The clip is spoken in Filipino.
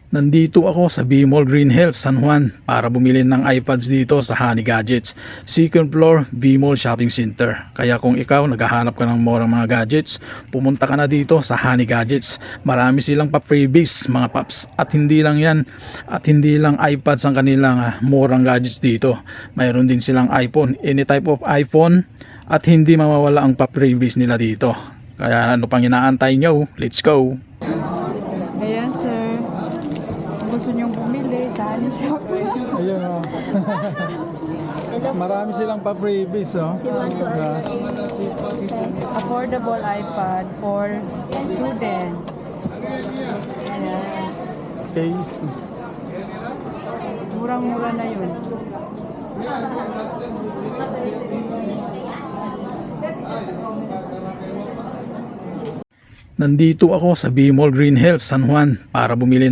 Nandito ako sa Bmall Green Hills, San Juan para bumili ng iPads dito sa Honey Gadgets. Second floor, Bmall Shopping Center. Kaya kung ikaw naghahanap ka ng murang mga gadgets, pumunta ka na dito sa Honey Gadgets. Marami silang pa-freebies, mga paps. At hindi lang yan, at hindi lang iPads ang kanilang murang gadgets dito. Mayroon din silang iPhone, any type of iPhone, at hindi mawawala ang pa-freebies nila dito. Kaya ano pang inaantay nyo? Let's go! Ayan, sir. Kung gusto nyong bumili sa Honey Shop. Ayun o. Marami silang pa-freebies o. Affordable iPad for students. Ayan. Case. Murang-mura na yun. Nandito ako sa Bmall Green Hills, San Juan para bumili